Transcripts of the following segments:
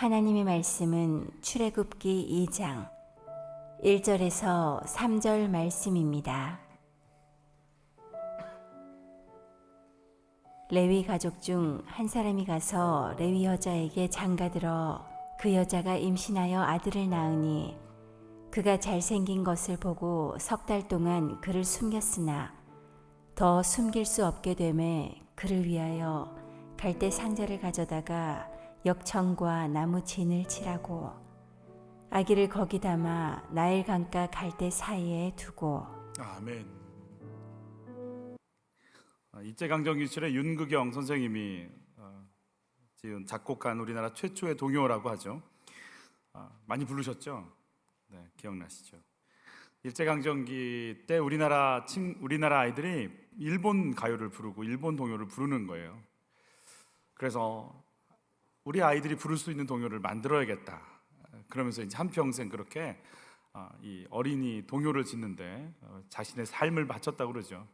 하나님의 말씀은 출애굽기 2장 1절에서 3절 말씀입니다. 레위 가족 중 한 사람이 가서 레위 여자에게 장가들어 그 여자가 임신하여 아들을 낳으니 그가 잘생긴 것을 보고 3달 동안 그를 숨겼으나 더 숨길 수 없게 되매 그를 위하여 갈대 상자를 가져다가 역청과 나무 진을 칠하고 아기를 거기 담아 나일 강가 갈대 사이에 두고. 아멘. 일제강점기시절에 윤극영 선생님이 지은 작곡한 우리나라 최초의 동요라고 하죠. 많이 부르셨죠? 네, 기억나시죠? 일제강점기 때 우리나라 아이들이 일본 가요를 부르고 일본 동요를 부르는 거예요. 그래서 우리 아이들이 부를 수 있는 동요를 만들어야겠다. 그러면서 이제 한평생 그렇게 이 어린이 동요를 짓는데 자신의 삶을 바쳤다고 그러죠.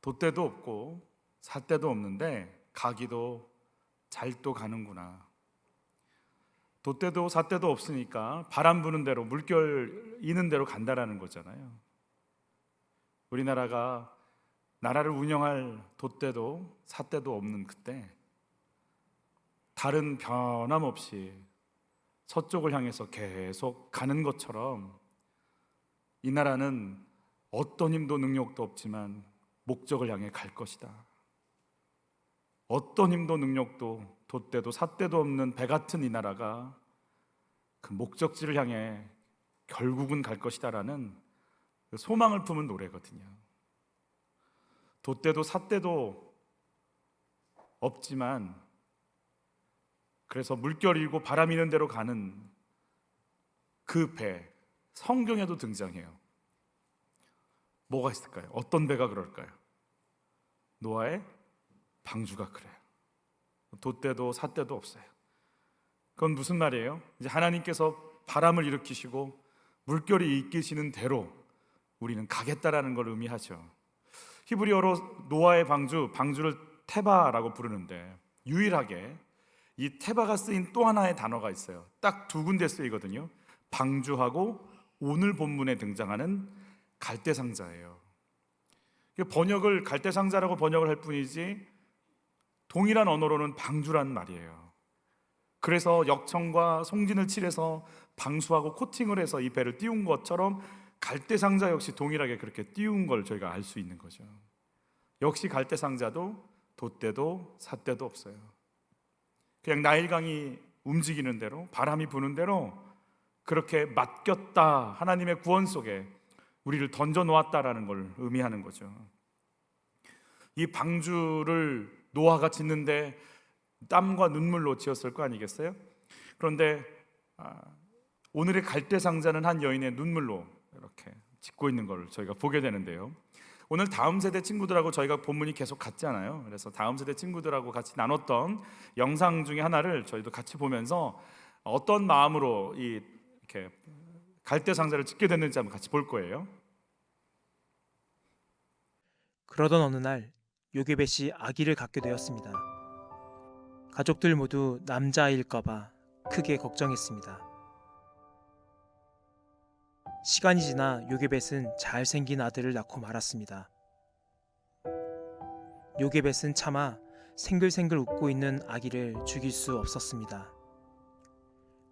돛대도 없고 삿대도 없는데 가기도 잘도 가는구나. 돛대도 삿대도 없으니까 바람 부는 대로 물결 이는 대로 간다라는 거잖아요. 우리나라가 나라를 운영할 돛대도 삿대도 없는 그때 달은 변함없이 서쪽을 향해서 계속 가는 것처럼 이 나라는 어떤 힘도 능력도 없지만 목적을 향해 갈 것이다. 어떤 힘도 능력도 돛대도 삿대도 없는 배 같은 이 나라가 그 목적지를 향해 결국은 갈 것이다라는 그 소망을 품은 노래거든요. 돛대도 삿대도 없지만 그래서 물결 일고 바람 이는 대로 가는 그 배, 성경에도 등장해요. 뭐가 있을까요? 어떤 배가 그럴까요? 노아의 방주가 그래요. 돛대도 삿대도 없어요. 그건 무슨 말이에요? 이제 하나님께서 바람을 일으키시고 물결이 이끄시는 대로 우리는 가겠다라는 걸 의미하죠. 히브리어로 노아의 방주를 테바라고 부르는데 유일하게 이 테바가 쓰인 또 하나의 단어가 있어요. 딱 두 군데 쓰이거든요. 방주하고 오늘 본문에 등장하는 갈대상자예요. 번역을 갈대상자라고 번역을 할 뿐이지 동일한 언어로는 방주란 말이에요. 그래서 역청과 송진을 칠해서 방수하고 코팅을 해서 이 배를 띄운 것처럼 갈대상자 역시 동일하게 그렇게 띄운 걸 저희가 알 수 있는 거죠. 역시 갈대상자도 돛대도 삿대도 없어요. 그냥 나일강이 움직이는 대로 바람이 부는 대로 그렇게 맡겼다. 하나님의 구원 속에 우리를 던져 놓았다라는 걸 의미하는 거죠. 이 방주를 노아가 짓는데 땀과 눈물로 지었을 거 아니겠어요? 그런데 오늘의 갈대상자는 한 여인의 눈물로 이렇게 짓고 있는 걸 저희가 보게 되는데요. 오늘 다음 세대 친구들하고 저희가 본문이 계속 같잖아요. 그래서 다음 세대 친구들하고 같이 나눴던 영상 중에 하나를 저희도 같이 보면서 어떤 마음으로 이렇게 갈대상자를 짓게 됐는지 한번 같이 볼 거예요. 그러던 어느 날 요게벳이 아기를 갖게 되었습니다. 가족들 모두 남자아이일까봐 크게 걱정했습니다. 시간이 지나 요게벳은 잘생긴 아들을 낳고 말았습니다. 요게벳은 차마 생글생글 웃고 있는 아기를 죽일 수 없었습니다.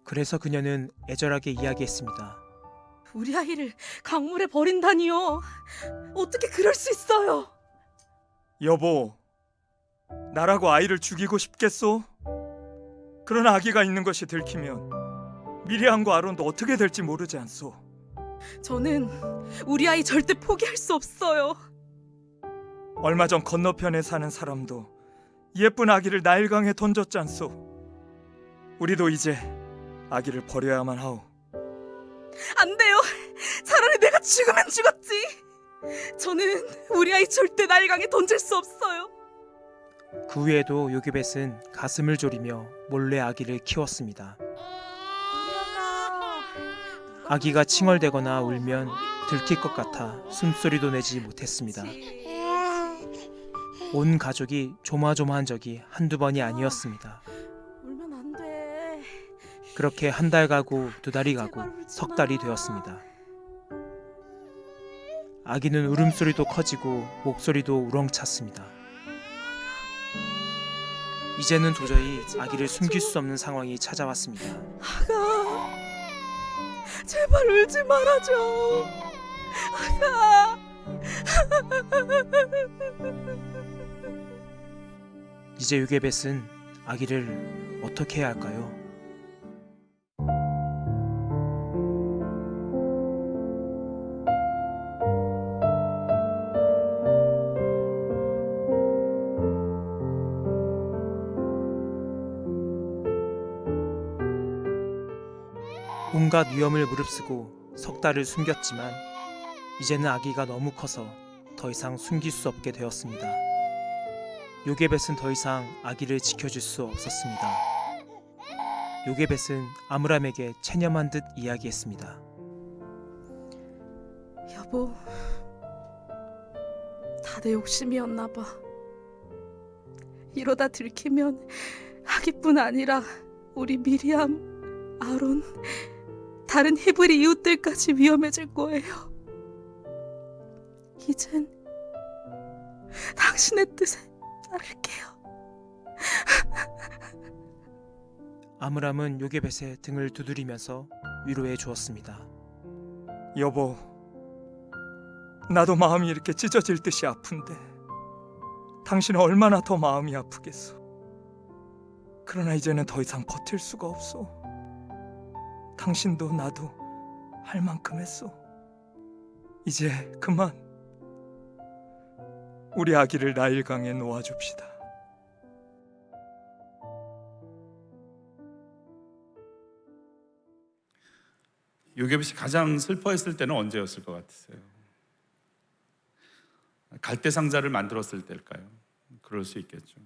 그래서 그녀는 애절하게 이야기했습니다. 우리 아이를 강물에 버린다니요. 어떻게 그럴 수 있어요? 여보, 나라고 아이를 죽이고 싶겠소? 그런 아기가 있는 것이 들키면 미리암과 아론도 어떻게 될지 모르지 않소? 저는 우리 아이 절대 포기할 수 없어요. 얼마 전 건너편에 사는 사람도 예쁜 아기를 나일강에 던졌지 않소? 우리도 이제 아기를 버려야만 하오. 안 돼요. 차라리 내가 죽으면 죽었지. 저는 우리 아이 절대 나일강에 던질 수 없어요. 그 후에도 요게벳은 가슴을 졸이며 몰래 아기를 키웠습니다. 아기가 칭얼대거나 울면 들킬 것 같아 숨소리도 내지 못했습니다. 온 가족이 조마조마한 적이 한두 번이 아니었습니다. 울면 안 그렇게 한 달 가고 두 달이 가고 석 달이 되었습니다. 아기는 울음소리도 커지고 목소리도 우렁찼습니다. 이제는 도저히 아기를 숨길 수 없는 상황이 찾아왔습니다. 아가, 제발 울지 말아줘. 아가. 이제 요게벳은 아기를 어떻게 해야 할까요? 온갖 위험을 무릅쓰고 석 달을 숨겼지만 이제는 아기가 너무 커서 더 이상 숨길 수 없게 되었습니다. 요게벳은 더 이상 아기를 지켜줄 수 없었습니다. 요게벳은 아므람에게 체념한 듯 이야기했습니다. 여보, 다 내 욕심이었나 봐. 이러다 들키면 아기뿐 아니라 우리 미리암, 아론, 다른 히브리 이웃들까지 위험해질 거예요. 이젠 당신의 뜻에 따를게요. 아므람은 요게벳의 등을 두드리면서 위로해 주었습니다. 여보, 나도 마음이 이렇게 찢어질 듯이 아픈데 당신은 얼마나 더 마음이 아프겠어. 그러나 이제는 더 이상 버틸 수가 없어. 당신도 나도 할 만큼 했어. 이제 그만 우리 아기를 나일강에 놓아줍시다. 요게벳이 가장 슬퍼했을 때는 언제였을 것 같으세요? 갈대 상자를 만들었을 때일까요? 그럴 수 있겠죠.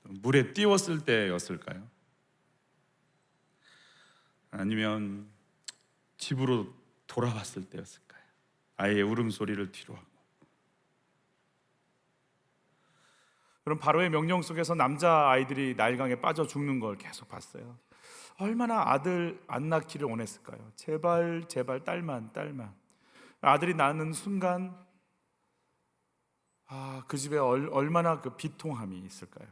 물에 띄웠을 때였을까요? 아니면 집으로 돌아왔을 때였을까요? 아이의 울음소리를 뒤로하고. 그럼 바로의 명령 속에서 남자 아이들이 나일강에 빠져 죽는 걸 계속 봤어요. 얼마나 아들 안 낳기를 원했을까요? 제발 제발 딸만. 아들이 낳는 순간 그 집에 얼마나 그 비통함이 있을까요?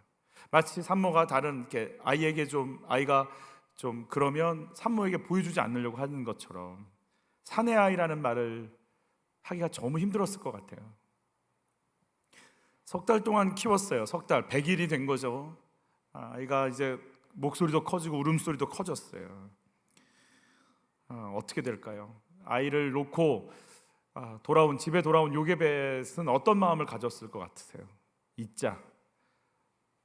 마치 산모가 다른 이렇게 아이에게 아이가 좀 그러면 산모에게 보여주지 않으려고 하는 것처럼 사내 아이라는 말을 하기가 너무 힘들었을 것 같아요. 석 달 동안 키웠어요. 석 달, 100일이 된 거죠. 아이가 이제 목소리도 커지고 울음소리도 커졌어요. 어떻게 될까요? 아이를 놓고 집에 돌아온 요게벳은 어떤 마음을 가졌을 것 같으세요? 잊자,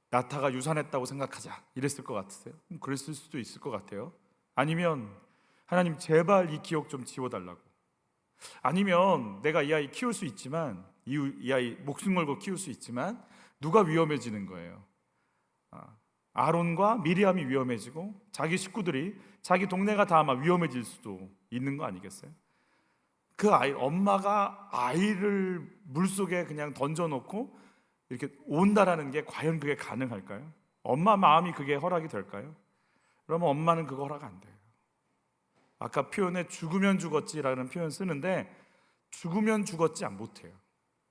나타가 유산했다고 생각하자, 이랬을 것 같으세요? 그랬을 수도 있을 것 같아요. 아니면 하나님 제발 이 기억 좀 지워달라고. 아니면 내가 이 아이 키울 수 있지만, 이 아이 목숨 걸고 키울 수 있지만 누가 위험해지는 거예요? 아론과 미리암이 위험해지고 자기 식구들이, 자기 동네가 다 아마 위험해질 수도 있는 거 아니겠어요? 그 아이, 엄마가 아이를 물속에 그냥 던져놓고 이렇게 온다라는 게 과연 그게 가능할까요? 엄마 마음이 그게 허락이 될까요? 그러면 엄마는 그거 허락 안 돼요. 아까 표현에 죽으면 죽었지라는 표현 쓰는데 죽으면 죽었지 못해요.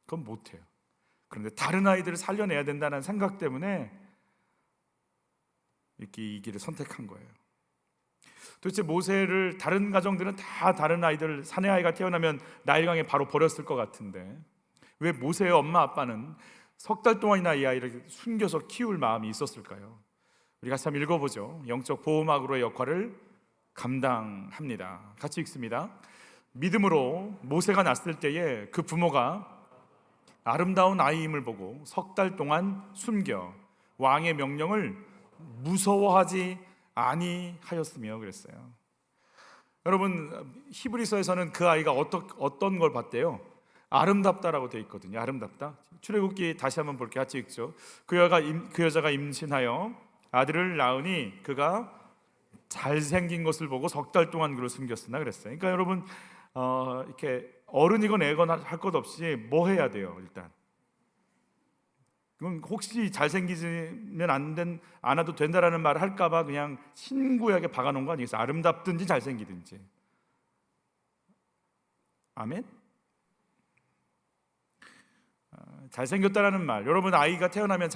그건 못해요. 그런데 다른 아이들을 살려내야 된다는 생각 때문에 이렇게 이 길을 선택한 거예요. 도대체 모세를 다른 가정들은 다 다른 아이들, 사내 아이가 태어나면 나일강에 바로 버렸을 것 같은데 왜 모세의 엄마 아빠는 석 달 동안이나 이 아이를 숨겨서 키울 마음이 있었을까요? 우리 같이 한번 읽어보죠. 영적 보호막으로의 역할을 감당합니다. 같이 읽습니다. 믿음으로 모세가 낳았을 때에 그 부모가 아름다운 아이임을 보고 석 달 동안 숨겨 왕의 명령을 무서워하지 아니하였으며 그랬어요. 여러분, 히브리서에서는 그 아이가 어떤 걸 봤대요? 아름답다라고 되어 있거든요. 아름답다. 출애굽기 다시 한번 볼게요. 같이 읽죠. 그 여자가 임신하여 아들을 낳으니 그가 잘생긴 것을 보고 석 달 동안 그를 숨겼으나 그랬어요. 그러니까 여러분, 이렇게 어른이건 애건 할 것 없이 뭐 해야 돼요? 일단 그건 혹시 잘생기면 안 와도 된다라는 말을 할까봐 그냥 신구약에 박아놓은 거 아니겠어요? 아름답든지 잘생기든지. 아멘? 잘생겼다라는 말, 여러분 아이가 태어나면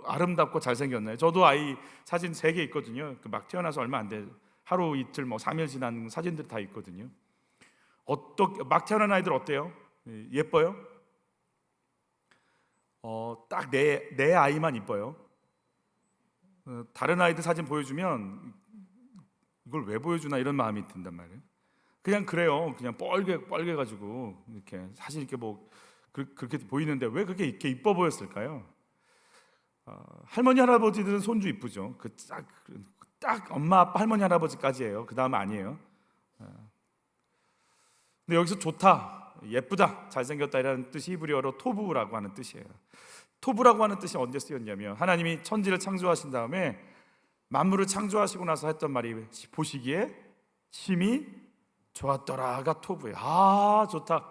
아름답고 잘생겼나요? 저도 아이 사진 3개 있거든요. 막 태어나서 얼마 안 돼, 하루 이틀 3일 지난 사진들 다 있거든요. 막 태어난 아이들 어때요? 예뻐요? 딱 내 아이만 이뻐요. 다른 아이들 사진 보여주면 이걸 왜 보여주나 이런 마음이 든단 말이에요. 그냥 그래요. 그냥 뻘게 가지고 이렇게 사실 이렇게 그렇게 보이는데 왜 그렇게 이렇게 이뻐 보였을까요? 할머니 할아버지들은 손주 이쁘죠. 딱 엄마 아빠 할머니 할아버지까지예요. 그 다음 아니에요. 근데 여기서 좋다, 예쁘다, 잘생겼다 이라는 뜻이 히브리어로 토부라고 하는 뜻이에요. 토부라고 하는 뜻이 언제 쓰였냐면 하나님이 천지를 창조하신 다음에 만물을 창조하시고 나서 했던 말이 보시기에 심히 좋았더라가 토부예요. 좋다.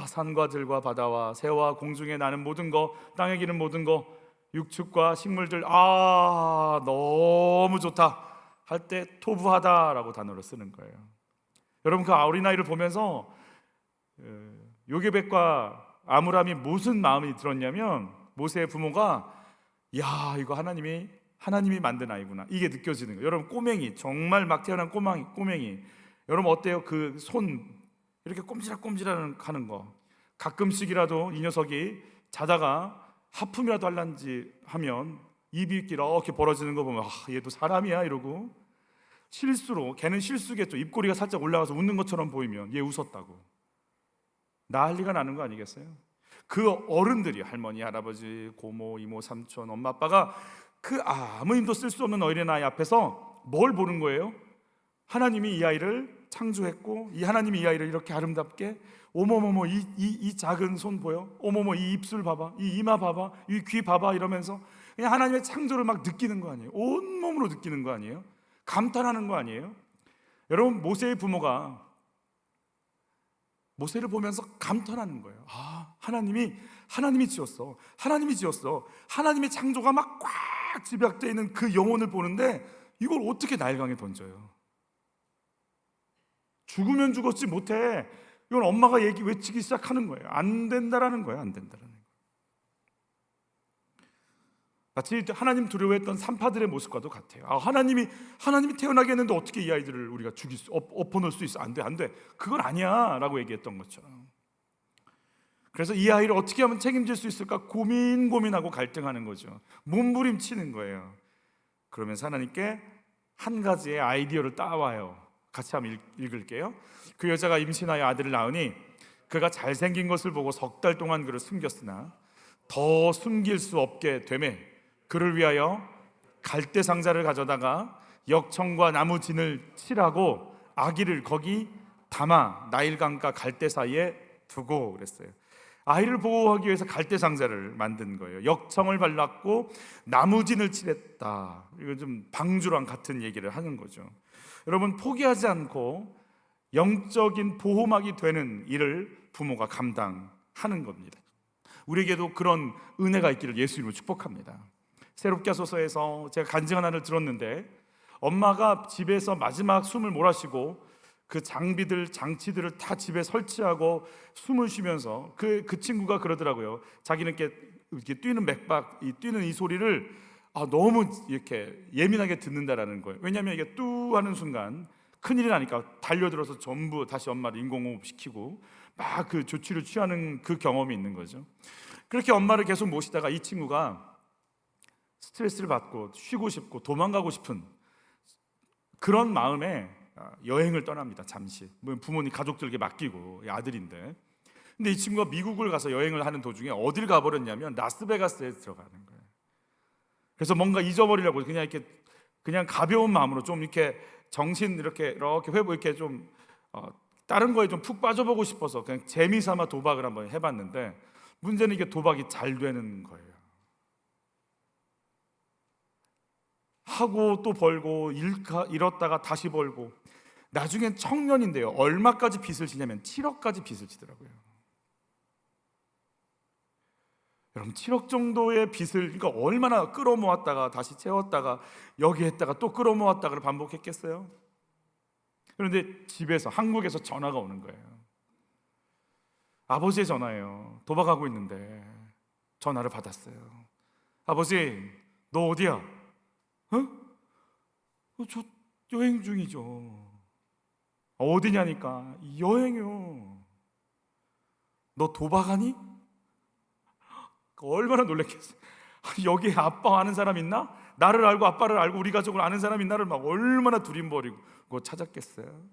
산과 들과 바다와 새와 공중에 나는 모든 거, 땅에 기는 모든 거, 육축과 식물들, 너무 좋다 할 때 토부하다라고 단어를 쓰는 거예요. 여러분 그 어린아이를 보면서 요게벳과 아므람이 무슨 마음이 들었냐면 모세의 부모가 이거 하나님이 만든 아이구나, 이게 느껴지는 거예요. 여러분 꼬맹이, 정말 막 태어난 꼬맹이 여러분 어때요? 그 손 이렇게 꼼지락꼼지락 하는 거, 가끔씩이라도 이 녀석이 자다가 하품이라도 할란지 하면 입이 이렇게 벌어지는 거 보면 얘도 사람이야 이러고, 걔는 실수겠죠. 입꼬리가 살짝 올라가서 웃는 것처럼 보이면 얘 웃었다고 난리가 나는 거 아니겠어요? 그 어른들이, 할머니, 할아버지, 고모, 이모, 삼촌, 엄마, 아빠가 그 아무 힘도 쓸 수 없는 어린아이 앞에서 뭘 보는 거예요? 하나님이 이 아이를 창조했고, 이 하나님이 이 아이를 이렇게 아름답게, 어머머머 이 작은 손 보여? 어머머 이 입술 봐봐, 이 이마 봐봐, 이 귀 봐봐 이러면서 그냥 하나님의 창조를 막 느끼는 거 아니에요? 온몸으로 느끼는 거 아니에요? 감탄하는 거 아니에요? 여러분 모세의 부모가 모세를 보면서 감탄하는 거예요. 하나님이 지었어. 하나님의 창조가 막 꽉 집약되어 있는 그 영혼을 보는데 이걸 어떻게 나일강에 던져요? 죽으면 죽었지 못해. 이건 엄마가 외치기 시작하는 거예요. 안 된다라는 거예요. 안 된다라는 거예요. 마치 하나님 두려워했던 산파들의 모습과도 같아요. 하나님이 태어나게 했는데 어떻게 이 아이들을 우리가 엎어놓을 수 있어? 안 돼. 그건 아니야 라고 얘기했던 것처럼. 그래서 이 아이를 어떻게 하면 책임질 수 있을까 고민하고 갈등하는 거죠. 몸부림치는 거예요. 그러면서 하나님께 한 가지의 아이디어를 따와요. 같이 한번 읽을게요. 그 여자가 임신하여 아들을 낳으니 그가 잘생긴 것을 보고 3달 동안 그를 숨겼으나 더 숨길 수 없게 되매 그를 위하여 갈대 상자를 가져다가 역청과 나무 진을 칠하고 아기를 거기 담아 나일강과 갈대 사이에 두고 그랬어요. 아이를 보호하기 위해서 갈대 상자를 만든 거예요. 역청을 발랐고 나무진을 칠했다. 이거 좀 방주랑 같은 얘기를 하는 거죠. 여러분 포기하지 않고 영적인 보호막이 되는 일을 부모가 감당하는 겁니다. 우리에게도 그런 은혜가 있기를 예수 이름으로 축복합니다. 새롭게 하소서에서 제가 간증 하나를 들었는데 엄마가 집에서 마지막 숨을 몰아쉬고 그 장치들을 다 집에 설치하고 숨을 쉬면서 그 친구가 그러더라고요. 자기는 이렇게 뛰는 맥박, 뛰는 이 소리를 너무 이렇게 예민하게 듣는다라는 거예요. 왜냐하면 이게 뚜 하는 순간 큰일이 나니까 달려들어서 전부 다시 엄마를 인공호흡 시키고 막 그 조치를 취하는 그 경험이 있는 거죠. 그렇게 엄마를 계속 모시다가 이 친구가 스트레스를 받고 쉬고 싶고 도망가고 싶은 그런 마음에 여행을 떠납니다. 잠시 부모님 가족들에게 맡기고 아들인데, 근데 이 친구가 미국을 가서 여행을 하는 도중에 어딜 가버렸냐면 라스베가스에 들어가는 거예요. 그래서 뭔가 잊어버리려고 그냥 가벼운 마음으로 좀 이렇게 정신 이렇게 회복 이렇게 좀 다른 거에 좀 푹 빠져보고 싶어서 그냥 재미삼아 도박을 한번 해봤는데 문제는 이게 도박이 잘 되는 거예요. 하고 또 벌고 잃었다가 다시 벌고 나중엔 청년인데요. 얼마까지 빚을 지냐면 7억까지 빚을 지더라고요. 여러분 7억 정도의 빚을 그러니까 얼마나 끌어모았다가 다시 채웠다가 여기 했다가 또 끌어모았다가 반복했겠어요? 그런데 집에서 한국에서 전화가 오는 거예요. 아버지의 전화예요. 도박하고 있는데 전화를 받았어요. 아버지, 너 어디야? 저 여행 중이죠. 어디냐니까. 여행이요. 너 도박하니? 얼마나 놀랬겠어요. 여기 아빠 아는 사람 있나? 나를 알고 아빠를 알고 우리 가족을 아는 사람 있나를 막 얼마나 두림거리고 찾았겠어요.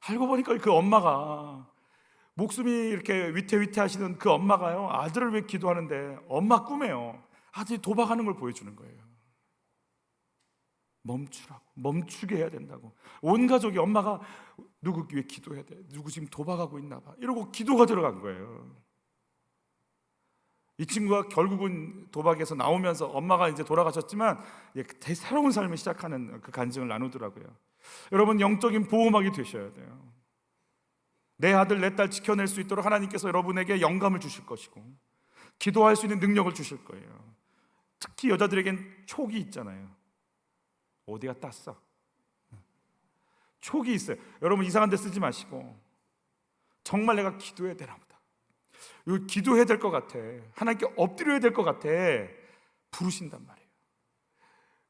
알고 보니까 그 엄마가 목숨이 이렇게 위태위태하시는 그 엄마가요, 아들을 위해 기도하는데 엄마 꿈에요 아들이 도박하는 걸 보여주는 거예요. 멈추라고, 멈추게 해야 된다고. 온 가족이 엄마가 누구 위해 기도해야 돼, 누구 지금 도박하고 있나 봐 이러고 기도가 들어간 거예요. 이 친구가 결국은 도박에서 나오면서 엄마가 이제 돌아가셨지만 새로운 삶을 시작하는 그 간증을 나누더라고요. 여러분, 영적인 보호막이 되셔야 돼요. 내 아들 내 딸 지켜낼 수 있도록 하나님께서 여러분에게 영감을 주실 것이고 기도할 수 있는 능력을 주실 거예요. 특히 여자들에겐 촉이 있잖아요. 어디가 땄어? 촉이 있어요. 여러분, 이상한 데 쓰지 마시고 정말 내가 기도해야 되나 보다, 이거 기도해야 될 것 같아, 하나님께 엎드려야 될 것 같아, 부르신단 말이에요.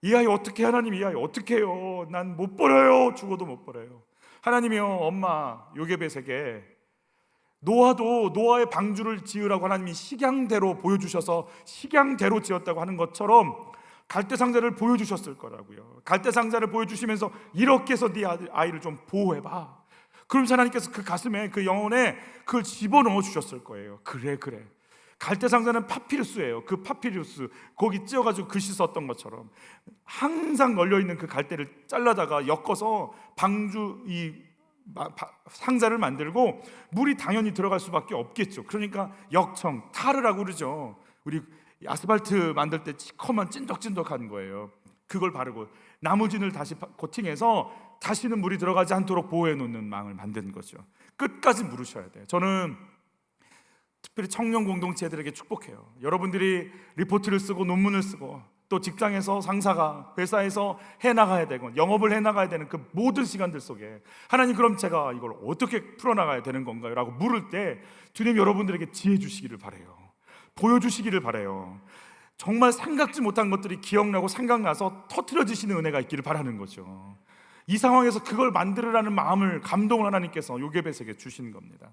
이 아이 어떻게, 하나님 이 아이 어떻게 해요? 난 못 벌어요. 죽어도 못 벌어요. 하나님이요, 엄마 요게벳에게 노아도 노아의 방주를 지으라고 하나님이 식양대로 보여주셔서 식양대로 지었다고 하는 것처럼 갈대상자를 보여주셨을 거라고요. 갈대상자를 보여주시면서 이렇게 해서 네 아이를 좀 보호해봐. 그러면서 하나님께서 그 가슴에, 그 영혼에 그걸 집어넣어 주셨을 거예요. 그래. 갈대상자는 파피루스예요. 그 파피루스 거기 찧어가지고 글씨 썼던 것처럼 항상 널려있는 그 갈대를 잘라다가 엮어서 방주 이 상자를 만들고 물이 당연히 들어갈 수밖에 없겠죠. 그러니까 역청, 타르라고 그러죠. 우리 아스팔트 만들 때 시커먼 찐덕찐덕한 거예요. 그걸 바르고 나무진을 다시 코팅해서 다시는 물이 들어가지 않도록 보호해 놓는 망을 만든 거죠. 끝까지 물으셔야 돼요. 저는 특별히 청년 공동체들에게 축복해요. 여러분들이 리포트를 쓰고 논문을 쓰고 또 직장에서 상사가 회사에서 해나가야 되고 영업을 해나가야 되는 그 모든 시간들 속에 하나님, 그럼 제가 이걸 어떻게 풀어나가야 되는 건가요? 라고 물을 때 주님 여러분들에게 지혜 주시기를 바라요. 보여주시기를 바라요. 정말 생각지 못한 것들이 기억나고 생각나서 터트려지시는 은혜가 있기를 바라는 거죠. 이 상황에서 그걸 만들으라는 마음을, 감동을 하나님께서 요게벳에게 주시는 겁니다.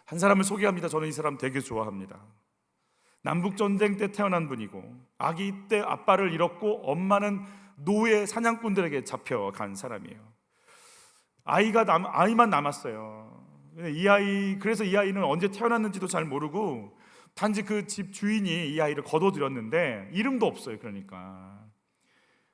한 사람을 소개합니다. 저는 이 사람 되게 좋아합니다. 남북전쟁 때 태어난 분이고 아기 때 아빠를 잃었고 엄마는 노예 사냥꾼들에게 잡혀간 사람이에요. 아이만 남았어요. 그래서 이 아이는 언제 태어났는지도 잘 모르고 단지 그 집 주인이 이 아이를 거둬들였는데 이름도 없어요. 그러니까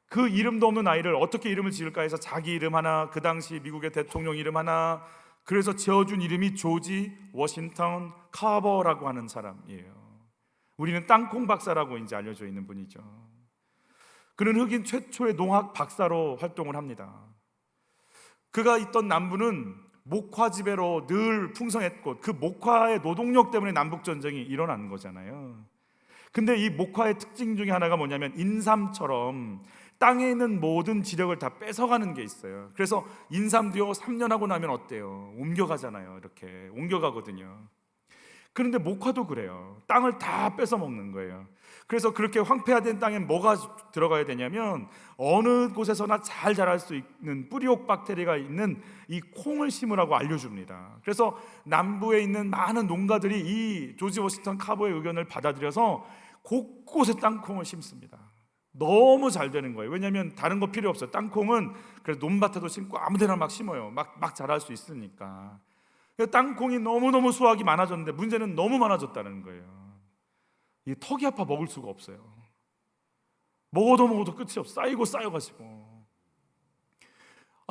그 이름도 없는 아이를 어떻게 이름을 지을까 해서 자기 이름 하나, 그 당시 미국의 대통령 이름 하나, 그래서 지어준 이름이 조지 워싱턴 카버라고 하는 사람이에요. 우리는 땅콩 박사라고 이제 알려져 있는 분이죠. 그는 흑인 최초의 농학 박사로 활동을 합니다. 그가 있던 남부는 목화 지배로 늘 풍성했고 그 목화의 노동력 때문에 남북전쟁이 일어난 거잖아요. 근데 이 목화의 특징 중에 하나가 뭐냐면 인삼처럼 땅에 있는 모든 지력을 다 뺏어가는 게 있어요. 그래서 인삼도요 3년 하고 나면 어때요? 옮겨가잖아요. 이렇게 옮겨가거든요. 그런데 목화도 그래요. 땅을 다 뺏어 먹는 거예요. 그래서 그렇게 황폐화된 땅에 뭐가 들어가야 되냐면 어느 곳에서나 잘 자랄 수 있는 뿌리옥 박테리아가 있는 이 콩을 심으라고 알려줍니다. 그래서 남부에 있는 많은 농가들이 이 조지 워싱턴 카버의 의견을 받아들여서 곳곳에 땅콩을 심습니다. 너무 잘 되는 거예요. 왜냐하면 다른 거 필요 없어요. 땅콩은 그래서 논밭에도 심고 아무데나 막 심어요. 막 자랄 수 있으니까. 땅콩이 너무너무 수확이 많아졌는데 문제는 너무 많아졌다는 거예요. 이 턱이 아파 먹을 수가 없어요. 먹어도 끝이 없어. 쌓여가지고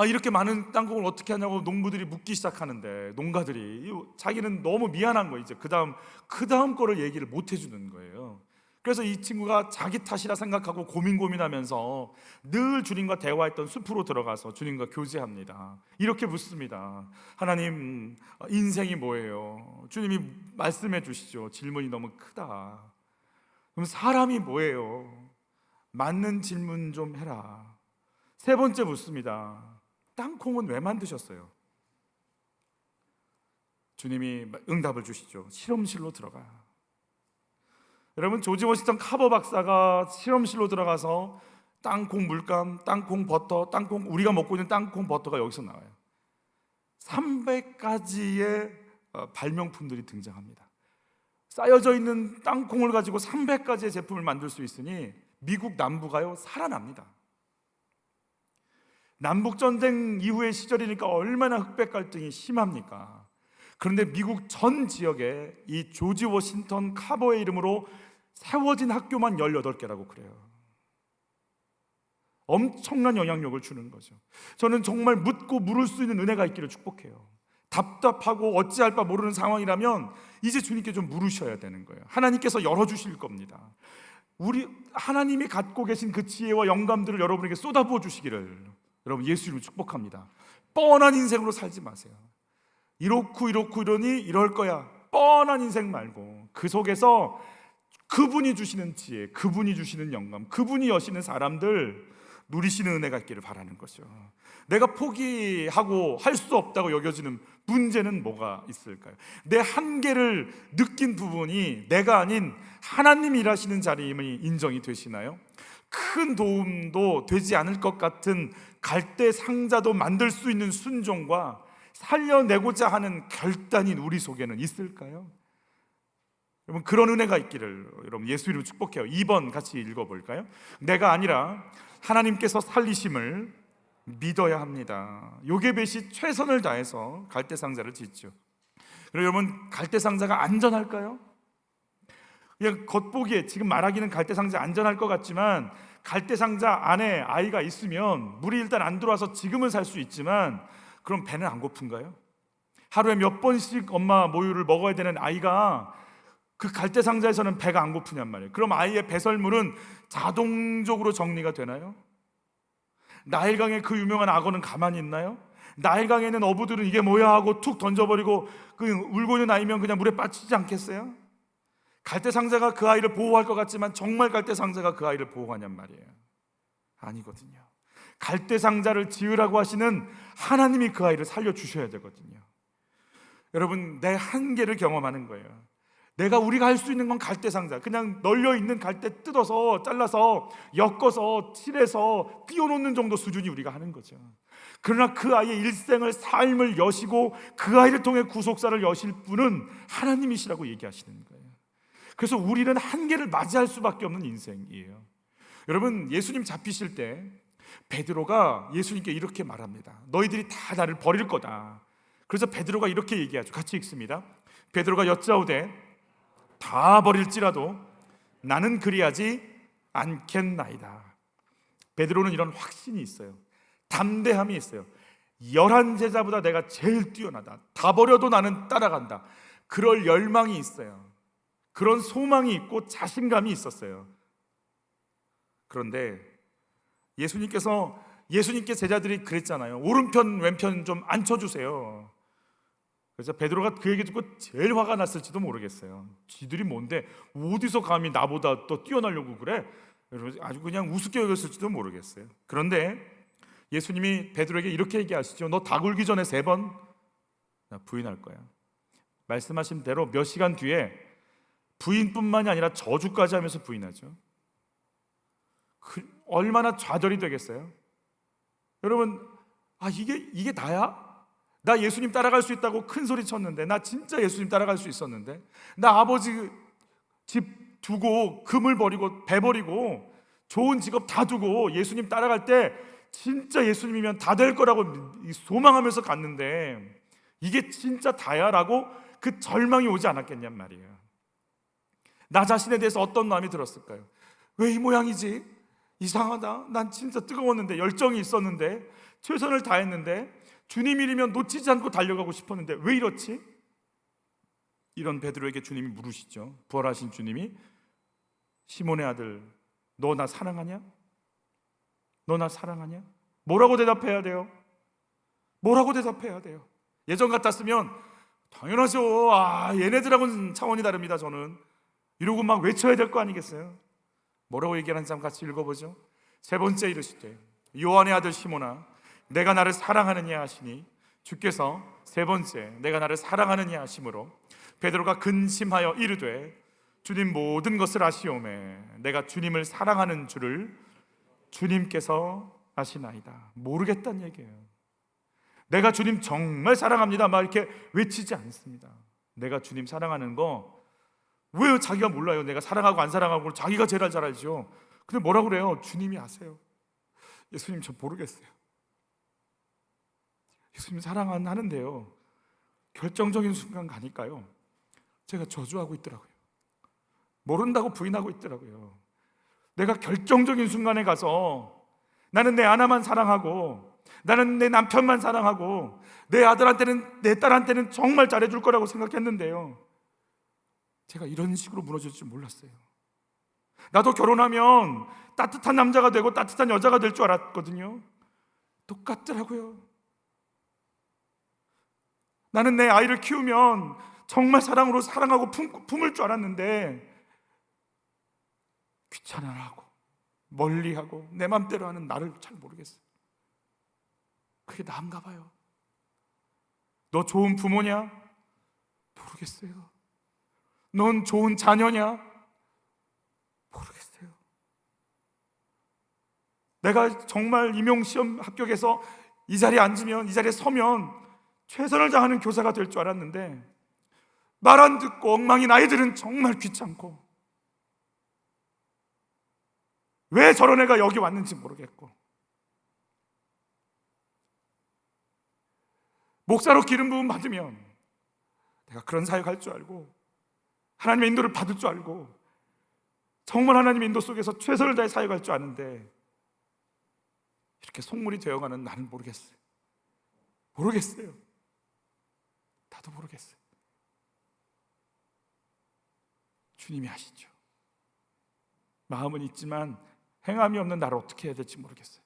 이렇게 많은 땅콩을 어떻게 하냐고 농부들이 묻기 시작하는데 농가들이 자기는 너무 미안한 거예요. 이제 그 다음 거를 얘기를 못 해주는 거예요. 그래서 이 친구가 자기 탓이라 생각하고 고민하면서 늘 주님과 대화했던 숲으로 들어가서 주님과 교제합니다. 이렇게 묻습니다. 하나님, 인생이 뭐예요? 주님이 말씀해 주시죠. 질문이 너무 크다. 그럼 사람이 뭐예요? 맞는 질문 좀 해라. 세 번째 묻습니다. 땅콩은 왜 만드셨어요? 주님이 응답을 주시죠. 실험실로 들어가. 여러분, 조지 워싱턴 카버 박사가 실험실로 들어가서 땅콩 물감, 땅콩 버터, 땅콩, 우리가 먹고 있는 땅콩 버터가 여기서 나와요. 300가지의 발명품들이 등장합니다. 쌓여져 있는 땅콩을 가지고 300가지의 제품을 만들 수 있으니 미국 남부가요 살아납니다. 남북전쟁 이후의 시절이니까 얼마나 흑백 갈등이 심합니까? 그런데 미국 전 지역에 이 조지 워싱턴 카버의 이름으로 세워진 학교만 18개라고 그래요. 엄청난 영향력을 주는 거죠. 저는 정말 묻고 물을 수 있는 은혜가 있기를 축복해요. 답답하고 어찌할 바 모르는 상황이라면 이제 주님께 좀 물으셔야 되는 거예요. 하나님께서 열어주실 겁니다. 우리 하나님이 갖고 계신 그 지혜와 영감들을 여러분에게 쏟아부어 주시기를 여러분 예수 이름으로 축복합니다. 뻔한 인생으로 살지 마세요. 이렇고 이러니 이럴 거야. 뻔한 인생 말고 그 속에서 그분이 주시는 지혜, 그분이 주시는 영감, 그분이 여시는 사람들 누리시는 은혜가 있기를 바라는 거죠. 내가 포기하고 할 수 없다고 여겨지는 문제는 뭐가 있을까요? 내 한계를 느낀 부분이 내가 아닌 하나님이 일하시는 자리임이 인정이 되시나요? 큰 도움도 되지 않을 것 같은 갈대 상자도 만들 수 있는 순종과 살려내고자 하는 결단이 우리 속에는 있을까요? 여러분, 그런 은혜가 있기를 여러분 예수 이름으로 축복해요. 2번 같이 읽어볼까요? 내가 아니라 하나님께서 살리심을 믿어야 합니다. 요게벳이 최선을 다해서 갈대상자를 짓죠. 그리고 여러분, 갈대상자가 안전할까요? 그냥 겉보기에 지금 말하기는 갈대상자 안전할 것 같지만 갈대상자 안에 아이가 있으면 물이 일단 안 들어와서 지금은 살 수 있지만 그럼 배는 안 고픈가요? 하루에 몇 번씩 엄마 모유를 먹어야 되는 아이가 그 갈대상자에서는 배가 안 고프냔 말이에요. 그럼 아이의 배설물은 자동적으로 정리가 되나요? 나일강의 그 유명한 악어는 가만히 있나요? 나일강에 있는 어부들은 이게 뭐야 하고 툭 던져버리고 그 울고 있는 아이면 그냥 물에 빠지지 않겠어요? 갈대상자가 그 아이를 보호할 것 같지만 정말 갈대상자가 그 아이를 보호하냔 말이에요. 아니거든요. 갈대상자를 지으라고 하시는 하나님이 그 아이를 살려주셔야 되거든요. 여러분, 내 한계를 경험하는 거예요. 우리가 할 수 있는 건 갈대상자, 그냥 널려있는 갈대 뜯어서 잘라서 엮어서 칠해서 띄워놓는 정도 수준이 우리가 하는 거죠. 그러나 그 아이의 일생을 삶을 여시고 그 아이를 통해 구속사를 여실 분은 하나님이시라고 얘기하시는 거예요. 그래서 우리는 한계를 맞이할 수밖에 없는 인생이에요. 여러분, 예수님 잡히실 때 베드로가 예수님께 이렇게 말합니다. 너희들이 다 나를 버릴 거다. 그래서 베드로가 이렇게 얘기하죠. 같이 읽습니다. 베드로가 여짜오되 다 버릴지라도 나는 그리하지 않겠나이다. 베드로는 이런 확신이 있어요. 담대함이 있어요. 11제자보다 내가 제일 뛰어나다. 다 버려도 나는 따라간다. 그럴 열망이 있어요. 그런 소망이 있고 자신감이 있었어요. 그런데 예수님께 제자들이 그랬잖아요. 오른편 왼편 좀 앉혀주세요. 그래서 베드로가 그 얘기 듣고 제일 화가 났을지도 모르겠어요. 지들이 뭔데 어디서 감히 나보다 더 뛰어나려고 그래? 아주 그냥 우습게 여겼을지도 모르겠어요. 그런데 예수님이 베드로에게 이렇게 얘기하시죠. 너 다 굴기 전에 3번 부인할 거야. 말씀하신 대로 몇 시간 뒤에 부인뿐만이 아니라 저주까지 하면서 부인하죠. 얼마나 좌절이 되겠어요? 여러분, 이게 나야? 나 예수님 따라갈 수 있다고 큰 소리 쳤는데, 나 진짜 예수님 따라갈 수 있었는데, 나 아버지 집 두고 금을 버리고 배 버리고 좋은 직업 다 두고 예수님 따라갈 때 진짜 예수님이면 다 될 거라고 소망하면서 갔는데 이게 진짜 다야? 라고 그 절망이 오지 않았겠냔 말이에요. 나 자신에 대해서 어떤 마음이 들었을까요? 왜 이 모양이지? 이상하다. 난 진짜 뜨거웠는데, 열정이 있었는데, 최선을 다했는데, 주님 이르면 놓치지 않고 달려가고 싶었는데 왜 이렇지? 이런 베드로에게 주님이 물으시죠. 부활하신 주님이, 시몬의 아들, 너 나 사랑하냐? 너 나 사랑하냐? 뭐라고 대답해야 돼요? 뭐라고 대답해야 돼요? 예전 같았으면 당연하죠. 얘네들하고는 차원이 다릅니다. 저는 이러고 막 외쳐야 될 거 아니겠어요? 뭐라고 얘기하는지 한번 같이 읽어보죠. 세 번째 이르시되 요한의 아들 시몬아 내가 나를 사랑하느냐 하시니 주께서 세 번째 내가 나를 사랑하느냐 하심으로 베드로가 근심하여 이르되 주님 모든 것을 아시오매 내가 주님을 사랑하는 줄을 주님께서 아시나이다. 모르겠다는 얘기예요. 내가 주님 정말 사랑합니다 막 이렇게 외치지 않습니다. 내가 주님 사랑하는 거 왜 자기가 몰라요? 내가 사랑하고 안 사랑하고 자기가 제일 잘 알죠. 근데 뭐라고 그래요? 주님이 아세요. 예수님 저 모르겠어요. 예수님 사랑하는데요 결정적인 순간 가니까요 제가 저주하고 있더라고요. 모른다고 부인하고 있더라고요. 내가 결정적인 순간에 가서 나는 내 아내만 사랑하고 나는 내 남편만 사랑하고 내 아들한테는 내 딸한테는 정말 잘해줄 거라고 생각했는데요 제가 이런 식으로 무너질 줄 몰랐어요. 나도 결혼하면 따뜻한 남자가 되고 따뜻한 여자가 될 줄 알았거든요. 똑같더라고요. 나는 내 아이를 키우면 정말 사랑으로 사랑하고 품을 줄 알았는데 귀찮아하고 멀리하고 내 맘대로 하는 나를 잘 모르겠어요. 그게 나인가 봐요. 너 좋은 부모냐? 모르겠어요. 넌 좋은 자녀냐? 모르겠어요. 내가 정말 임용시험 합격해서 이 자리에 앉으면 이 자리에 서면 최선을 다하는 교사가 될 줄 알았는데 말 안 듣고 엉망인 아이들은 정말 귀찮고 왜 저런 애가 여기 왔는지 모르겠고 목사로 기름 부음 받으면 내가 그런 사역할 줄 알고 하나님의 인도를 받을 줄 알고 정말 하나님의 인도 속에서 최선을 다해 사역할 줄 아는데 이렇게 속물이 되어가는 나는 모르겠어요. 모르겠어요. 나도 모르겠어요. 주님이 아시죠. 마음은 있지만 행함이 없는 나를 어떻게 해야 될지 모르겠어요.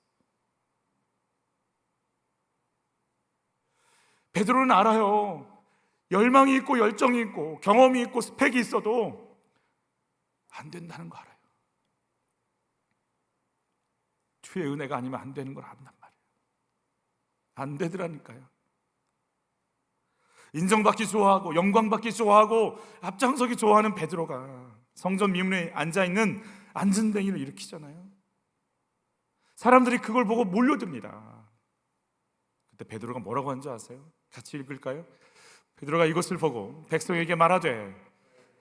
베드로는 알아요. 열망이 있고 열정이 있고 경험이 있고 스펙이 있어도 안 된다는 거 알아요. 주의 은혜가 아니면 안 되는 걸 안단 말이에요. 안 되더라니까요. 인정받기 좋아하고 영광받기 좋아하고 앞장서기 좋아하는 베드로가 성전 미문에 앉아있는 안전뱅이를 일으키잖아요. 사람들이 그걸 보고 몰려듭니다. 그때 베드로가 뭐라고 한 줄 아세요? 같이 읽을까요? 베드로가 이것을 보고 백성에게 말하되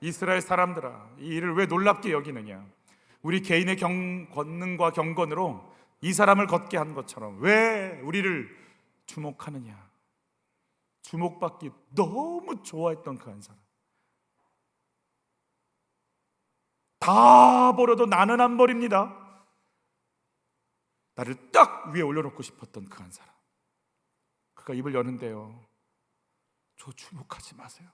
이스라엘 사람들아 이 일을 왜 놀랍게 여기느냐 우리 개인의 권능과 경건으로 이 사람을 걷게 한 것처럼 왜 우리를 주목하느냐. 주목받기 너무 좋아했던 그 한 사람. 다 버려도 나는 안 버립니다. 나를 딱 위에 올려놓고 싶었던 그 한 사람. 그가 입을 여는데요 저 주목하지 마세요.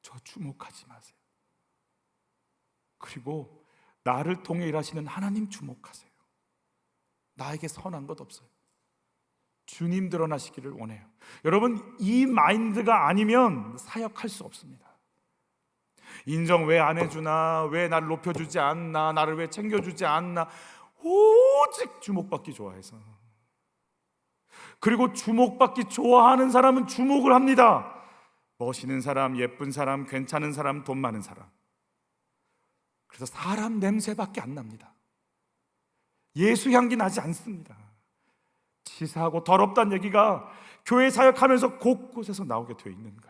저 주목하지 마세요. 그리고 나를 통해 일하시는 하나님 주목하세요. 나에게 선한 것 없어요. 주님 드러나시기를 원해요. 여러분 이 마인드가 아니면 사역할 수 없습니다. 인정 왜 안 해주나, 왜 나를 높여주지 않나, 나를 왜 챙겨주지 않나, 오직 주목받기 좋아해서. 그리고 주목받기 좋아하는 사람은 주목을 합니다. 멋있는 사람, 예쁜 사람, 괜찮은 사람, 돈 많은 사람. 그래서 사람 냄새밖에 안 납니다. 예수 향기 나지 않습니다. 치사하고 더럽다는 얘기가 교회 사역하면서 곳곳에서 나오게 되어 있는 거예요.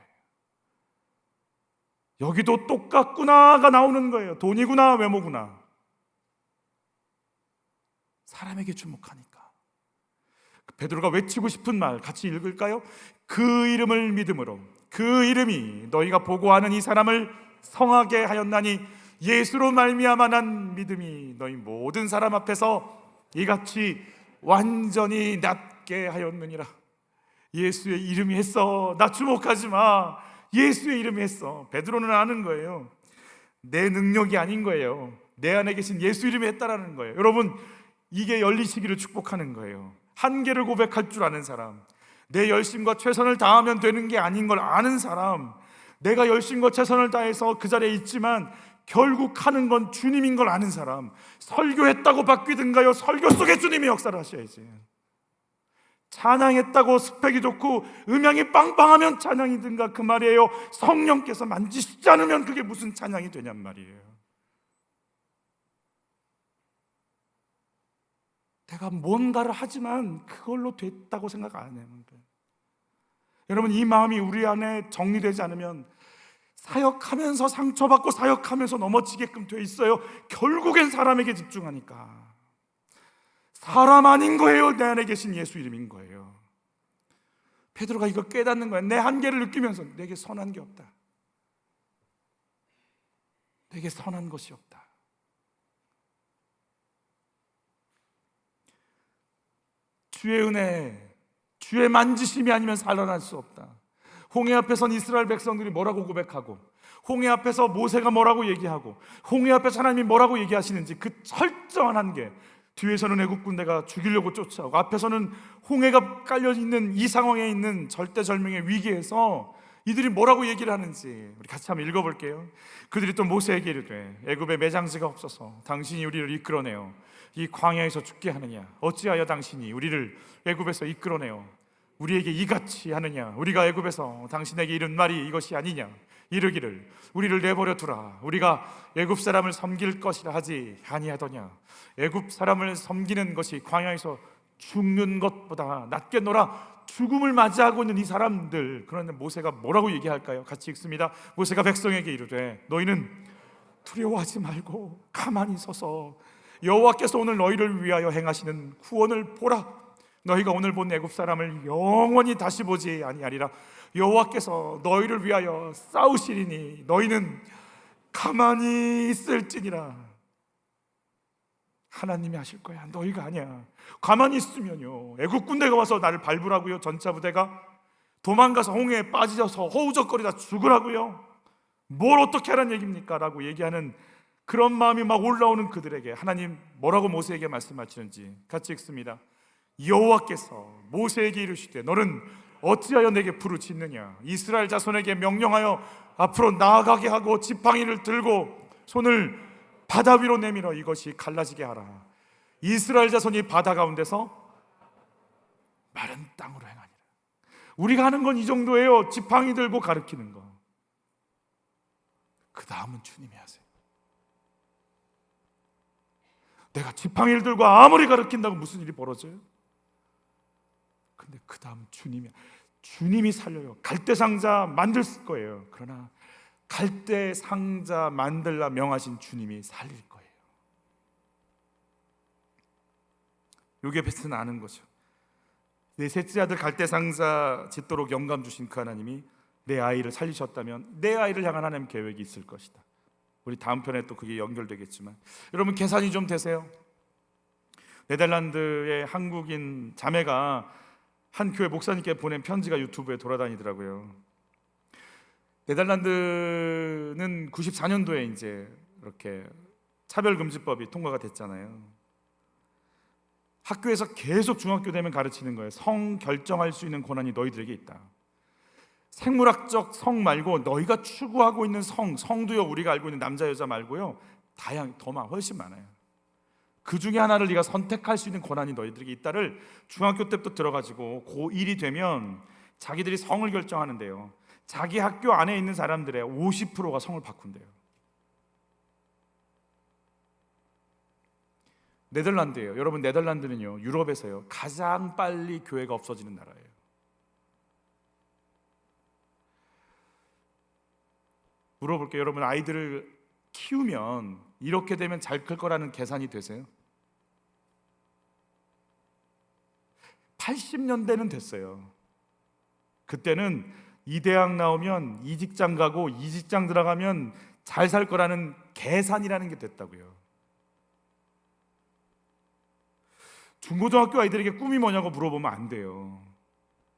여기도 똑같구나가 나오는 거예요. 돈이구나, 외모구나. 사람에게 주목하니까. 베드로가 외치고 싶은 말 같이 읽을까요? 그 이름을 믿음으로 그 이름이 너희가 보고하는 이 사람을 성하게 하였나니 예수로 말미암아 난 믿음이 너희 모든 사람 앞에서 이같이 완전히 낫게 하였느니라. 예수의 이름이 했어. 나 주목하지 마. 예수의 이름이 했어. 베드로는 아는 거예요. 내 능력이 아닌 거예요. 내 안에 계신 예수 이름이 했다라는 거예요. 여러분 이게 열리시기를 축복하는 거예요. 한계를 고백할 줄 아는 사람, 내 열심과 최선을 다하면 되는 게 아닌 걸 아는 사람, 내가 열심과 최선을 다해서 그 자리에 있지만 결국 하는 건 주님인 걸 아는 사람, 설교했다고 바뀌든가요, 설교 속에 주님이 역사를 하셔야지. 찬양했다고 스펙이 좋고 음향이 빵빵하면 찬양이든가 그 말이에요. 성령께서 만지시지 않으면 그게 무슨 찬양이 되냔 말이에요. 내가 뭔가를 하지만 그걸로 됐다고 생각 안 해요. 여러분, 이 마음이 우리 안에 정리되지 않으면 사역하면서 상처받고 사역하면서 넘어지게끔 돼 있어요. 결국엔 사람에게 집중하니까. 사람 아닌 거예요. 내 안에 계신 예수 이름인 거예요. 베드로가 이거 깨닫는 거야. 내 한계를 느끼면서 내게 선한 게 없다. 내게 선한 것이 없다. 주의 은혜, 주의 만지심이 아니면 살아날 수 없다. 홍해 앞에선 이스라엘 백성들이 뭐라고 고백하고, 홍해 앞에서 모세가 뭐라고 얘기하고, 홍해 앞에서 하나님이 뭐라고 얘기하시는지 그 철저한 한계. 뒤에서는 애국 군대가 죽이려고 쫓아오고, 앞에서는 홍해가 깔려 있는 이 상황에 있는 절대절명의 위기에서 이들이 뭐라고 얘기를 하는지 우리 같이 한번 읽어볼게요. 그들이 또 모세에게 이르되 애굽에 매장지가 없어서 당신이 우리를 이끌어내어 이 광야에서 죽게 하느냐? 어찌하여 당신이 우리를 애굽에서 이끌어내어 우리에게 이같이 하느냐? 우리가 애굽에서 당신에게 이른 말이 이것이 아니냐? 이르기를 우리를 내버려 두라. 우리가 애굽 사람을 섬길 것이라 하지 아니하더냐? 애굽 사람을 섬기는 것이 광야에서 죽는 것보다 낫겠노라. 죽음을 맞이하고 있는 이 사람들. 그런데 모세가 뭐라고 얘기할까요? 같이 읽습니다. 모세가 백성에게 이르되 너희는 두려워하지 말고 가만히 서서 여호와께서 오늘 너희를 위하여 행하시는 구원을 보라. 너희가 오늘 본 애굽 사람을 영원히 다시 보지 아니하리라. 여호와께서 너희를 위하여 싸우시리니 너희는 가만히 있을지니라. 하나님이 하실 거야. 너희가 아니야. 가만히 있으면요, 애국 군대가 와서 나를 밟으라고요. 전차 부대가 도망가서 홍해에 빠지셔서 허우적거리다 죽으라고요. 뭘 어떻게 하라는 얘기입니까? 라고 얘기하는 그런 마음이 막 올라오는 그들에게 하나님 뭐라고 모세에게 말씀하시는지 같이 읽습니다. 여호와께서 모세에게 이르시되 너는 어찌하여 내게 부르짖느냐? 이스라엘 자손에게 명령하여 앞으로 나아가게 하고 지팡이를 들고 손을 바다 위로 내밀어 이것이 갈라지게 하라. 이스라엘 자손이 바다 가운데서 마른 땅으로 행하니라. 우리가 하는 건 이 정도예요. 지팡이 들고 가르치는 거. 그 다음은 주님이 하세요. 내가 지팡이를 들고 아무리 가르친다고 무슨 일이 벌어져요? 근데 그 다음 주님이 살려요. 갈대 상자 만들 거예요. 그러나 갈대 상자 만들라 명하신 주님이 살릴 거예요. 요게베스는 아는 거죠. 내 셋째 아들 갈대 상자 짓도록 영감 주신 그 하나님이 내 아이를 살리셨다면 내 아이를 향한 하나님 계획이 있을 것이다. 우리 다음 편에 또 그게 연결되겠지만, 여러분 계산이 좀 되세요. 네덜란드의 한국인 자매가 한 교회 목사님께 보낸 편지가 유튜브에 돌아다니더라고요. 네덜란드는 94년도에 이제 이렇게 차별금지법이 통과가 됐잖아요. 학교에서 계속 중학교 되면 가르치는 거예요. 성 결정할 수 있는 권한이 너희들에게 있다. 생물학적 성 말고 너희가 추구하고 있는 성도요, 우리가 알고 있는 남자 여자 말고요, 훨씬 많아요. 그 중에 하나를 네가 선택할 수 있는 권한이 너희들에게 있다를 중학교 때부터 들어가지고 고1이 되면 자기들이 성을 결정하는데요, 자기 학교 안에 있는 사람들의 50%가 성을 바꾼대요. 네덜란드예요. 여러분, 네덜란드는요, 유럽에서요 가장 빨리 교회가 없어지는 나라예요. 물어볼게요. 여러분, 아이들을 키우면 이렇게 되면 잘 클 거라는 계산이 되세요? 80년대는 됐어요. 그때는 이 대학 나오면 이 직장 가고 이 직장 들어가면 잘 살 거라는 계산이라는 게 됐다고요. 중고등학교 아이들에게 꿈이 뭐냐고 물어보면 안 돼요.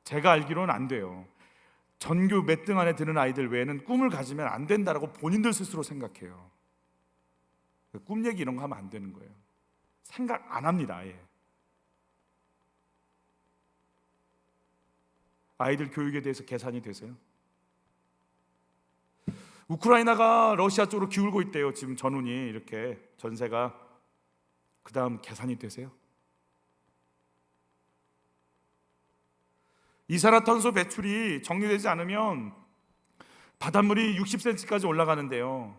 제가 알기로는 안 돼요. 전교 몇 등 안에 드는 아이들 외에는 꿈을 가지면 안 된다라고 본인들 스스로 생각해요. 꿈 얘기 이런 거 하면 안 되는 거예요. 생각 안 합니다, 아예. 아이들 교육에 대해서 계산이 되세요? 우크라이나가 러시아 쪽으로 기울고 있대요. 지금 전운이 이렇게 전세가. 그 다음 계산이 되세요? 이산화탄소 배출이 정리되지 않으면 바닷물이 60cm까지 올라가는데요.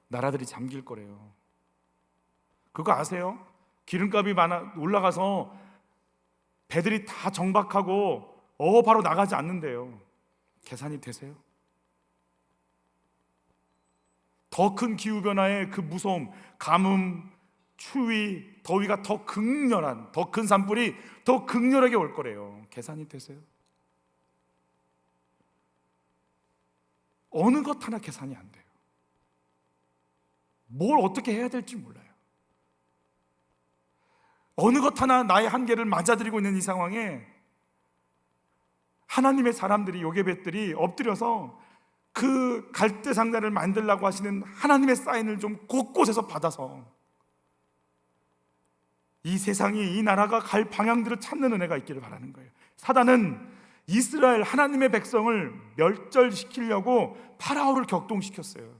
나라들이 잠길 거래요. 그거 아세요? 기름값이 올라가서 배들이 다 정박하고 바로 나가지 않는데요. 계산이 되세요? 더 큰 기후변화의 그 무서움, 가뭄, 추위, 더위가 더 극렬한, 더 큰 산불이 더 극렬하게 올 거래요. 계산이 되세요? 어느 것 하나 계산이 안 돼요. 뭘 어떻게 해야 될지 몰라요. 어느 것 하나 나의 한계를 맞아들이고 있는 이 상황에 하나님의 사람들이, 요게벳들이 엎드려서 그 갈대 상자를 만들라고 하시는 하나님의 사인을 좀 곳곳에서 받아서 이 세상이, 이 나라가 갈 방향들을 찾는 은혜가 있기를 바라는 거예요. 사단은 이스라엘 하나님의 백성을 멸절시키려고 파라오를 격동시켰어요.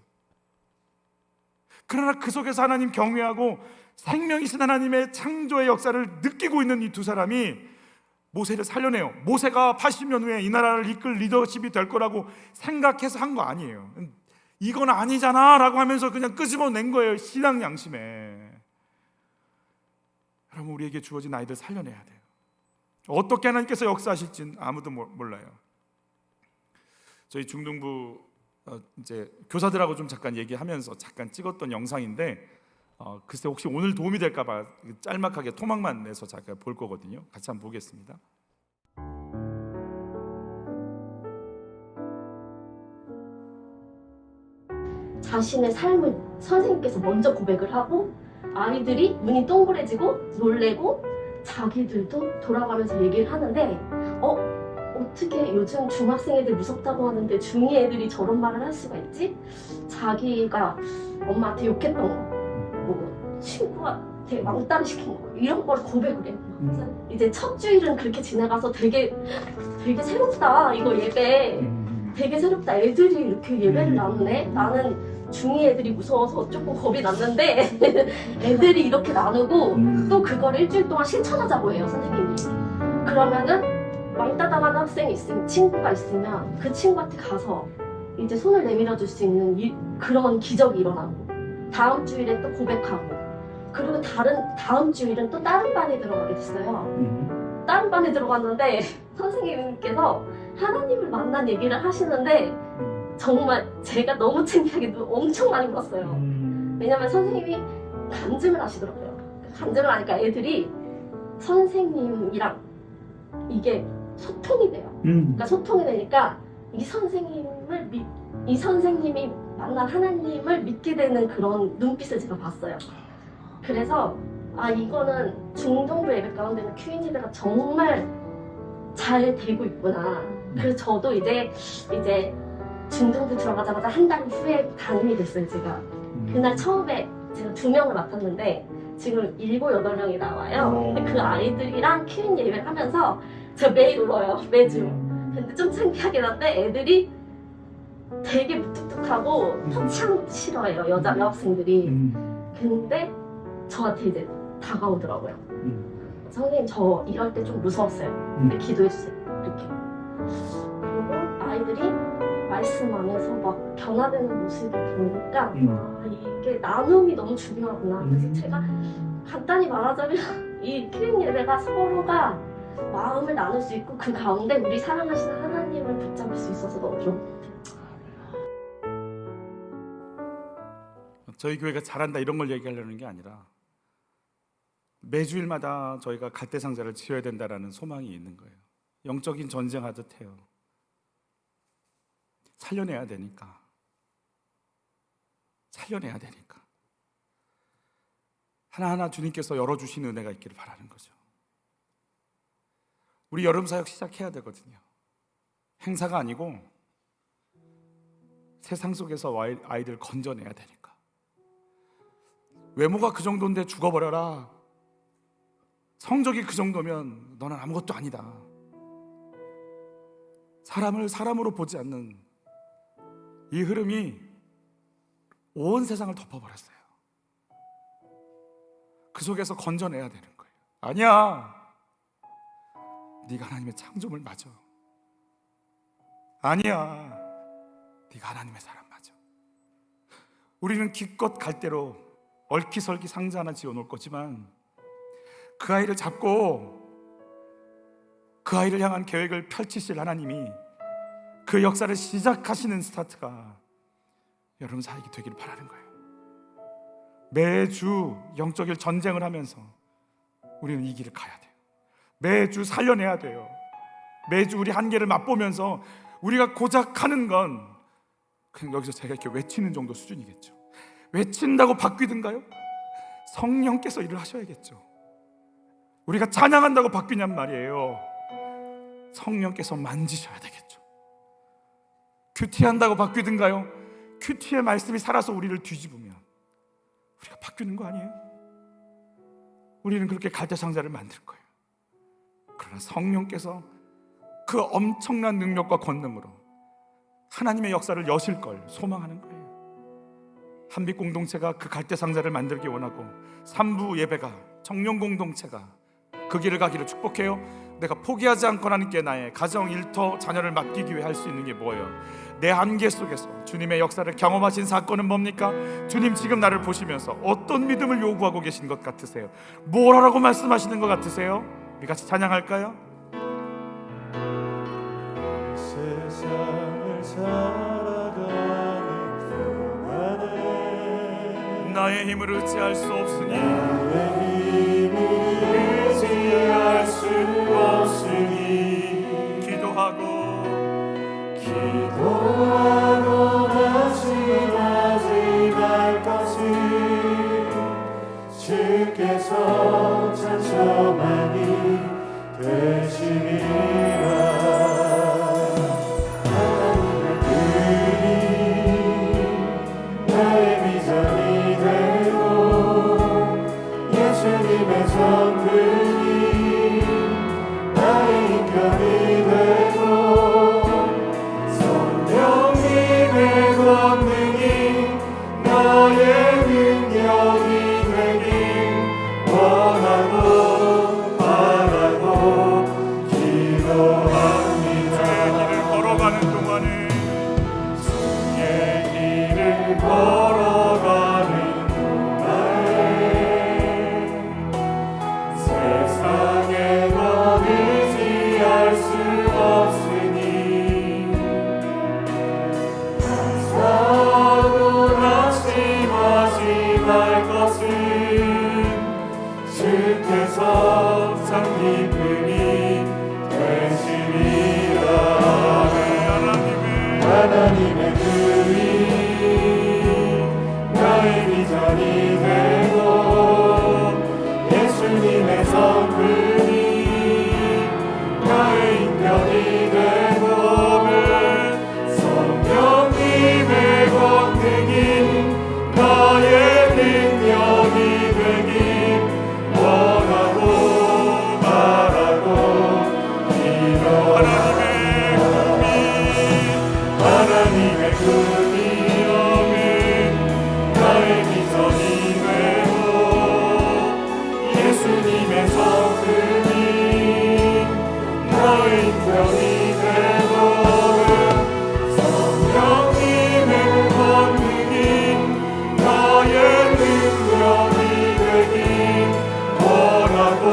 그러나 그 속에서 하나님 경외하고 생명이신 하나님의 창조의 역사를 느끼고 있는 이 두 사람이 모세를 살려내요. 모세가 80년 후에 이 나라를 이끌 리더십이 될 거라고 생각해서 한 거 아니에요. 이건 아니잖아 라고 하면서 그냥 끄집어낸 거예요. 신앙 양심에. 여러분, 우리에게 주어진 아이들 살려내야 돼요. 어떻게 하나님께서 역사하실진 아무도 몰라요. 저희 중등부 이제 교사들하고 좀 잠깐 얘기하면서 잠깐 찍었던 영상인데 글쎄 혹시 오늘 도움이 될까 봐 짤막하게 토막만 내서 잠깐 볼 거거든요. 같이 한번 보겠습니다. 자신의 삶을 선생님께서 먼저 고백을 하고 아이들이 눈이 동그래지고 놀래고 자기들도 돌아가면서 얘기를 하는데 어떻게 요즘 중학생 애들 무섭다고 하는데 중2 애들이 저런 말을 할 수가 있지? 자기가 엄마한테 욕했던 거, 뭐 친구한테 왕따를 시킨 거, 이런 걸 고백을 해요. 이제 첫 주일은 그렇게 지나가서 되게 새롭다, 이거 예배 되게 새롭다, 애들이 이렇게 예배를 나누네. 나는 중2 애들이 무서워서 조금 겁이 났는데 애들이 이렇게 나누고 또 그걸 일주일 동안 실천하자고 해요, 선생님이. 그러면은 왕따 당한 학생이 있으면, 친구가 있으면 그 친구한테 가서 이제 손을 내밀어 줄 수 있는 그런 기적이 일어나고, 다음 주일에 또 고백하고, 그리고 다음 주일은 또 다른 반에 들어가게 됐어요. 다른 반에 들어갔는데 선생님께서 하나님을 만난 얘기를 하시는데 정말 제가 너무 창피하게도 엄청 많이 울었어요. 왜냐면 선생님이 간증을 하시더라고요. 간증을 하니까 애들이 선생님이랑 이게 소통이 돼요. 그러니까 소통이 되니까 이 선생님이 만난 하나님을 믿게 되는 그런 눈빛을 제가 봤어요. 그래서 이거는 중등부 예배 가운데는 큐인 예배가 정말 잘 되고 있구나. 그래서 저도 이제 중등부 들어가자마자 한 달 후에 담임이 됐어요, 제가. 그날 처음에 제가 2명을 맡았는데 지금 7, 8명이 나와요. 근데 그 아이들이랑 큐인 예배를 하면서 제가 매일 울어요, 매주. 근데 좀 창피하긴 한데 애들이 되게 무뚝뚝하고 터치하는 것도 싫어해요, 여학생들이. 근데 저한테 이제 다가오더라고요. 선생님, 저 이럴 때 좀 무서웠어요. 근데 기도해주세요, 이렇게. 그리고 아이들이 말씀 안에서 막 변화되는 모습을 보니까 이게 나눔이 너무 중요하구나. 그래서 제가 간단히 말하자면 이 큐인 예배가 서로가 마음을 나눌 수 있고 그 가운데 우리 사랑하시는 하나님을 붙잡을 수 있어서 너무 좋은 것 같아요. 저희 교회가 잘한다 이런 걸 얘기하려는 게 아니라 매주일마다 저희가 갈대 상자를 치워야 된다라는 소망이 있는 거예요. 영적인 전쟁하듯 해요. 살려내야 되니까. 하나하나 주님께서 열어주신 은혜가 있기를 바라는 거죠. 우리 여름 사역 시작해야 되거든요. 행사가 아니고 세상 속에서 아이들 건져내야 되니까. 외모가 그 정도인데 죽어버려라. 성적이 그 정도면 너는 아무것도 아니다. 사람을 사람으로 보지 않는 이 흐름이 온 세상을 덮어버렸어요. 그 속에서 건져내야 되는 거예요. 아니야, 네가 하나님의 창조물 맞아. 아니야, 네가 하나님의 사람 맞아. 우리는 기껏 갈 대로 얼키설키 상자 하나 지어놓을 거지만 그 아이를 잡고 그 아이를 향한 계획을 펼치실 하나님이, 그 역사를 시작하시는 스타트가 여러분 사역이 되기를 바라는 거예요. 매주 영적인 전쟁을 하면서 우리는 이 길을 가야 돼요. 매주 살려내야 돼요. 매주 우리 한계를 맛보면서 우리가 고작 하는 건 그냥 여기서 제가 이렇게 외치는 정도 수준이겠죠. 외친다고 바뀌든가요? 성령께서 일을 하셔야겠죠. 우리가 찬양한다고 바뀌냔 말이에요. 성령께서 만지셔야 되겠죠. 큐티한다고 바뀌든가요? 큐티의 말씀이 살아서 우리를 뒤집으면 우리가 바뀌는 거 아니에요? 우리는 그렇게 갈대상자를 만들 거예요. 그러나 성령께서 그 엄청난 능력과 권능으로 하나님의 역사를 여실 걸 소망하는 거예요. 한빛 공동체가 그 갈대상자를 만들기 원하고, 3부 예배가, 청년 공동체가 그 길을 가기를 축복해요. 내가 포기하지 않고 하나님께 나의 가정, 일터, 자녀를 맡기기 위해 할 수 있는 게 뭐예요? 내 한계 속에서 주님의 역사를 경험하신 사건은 뭡니까? 주님 지금 나를 보시면서 어떤 믿음을 요구하고 계신 것 같으세요? 뭘 하라고 말씀하시는 것 같으세요? 우리 같이 찬양할까요? 세상을 살아가는 동안에 나의 힘을 의지할 수 없으니, 나의 힘을 의지할 수 없으니 기도하고 낙심하지 말 것을 주께서 찬송하니 되시리라. 하나님의 뜻이 나의 비전이 되고 예수님의 성품이 나의 인격이 되고 성령님의 권능이 나의 능력이 되길 원하고 바라고 기도합니다. 길을 걸어가는 동안에, 주의 길을 걸어가는 동안에 세상에 넌 의지할 수 없으니 사고 낙심하지 말 것은 주께서 참 기쁨이 되시리라. 하나님의 뜻이 나의 비전이 되고 예수님의 성품이 나의 인격이 되고 성령님의 권능이 나의 능력이 되길 원하고 바라고 기도하나님의 꿈이 나의 비전이 되고 예수님의 성품이 나의 인격이 되고 성령님의 권능이 나의 능력이 되길 원하고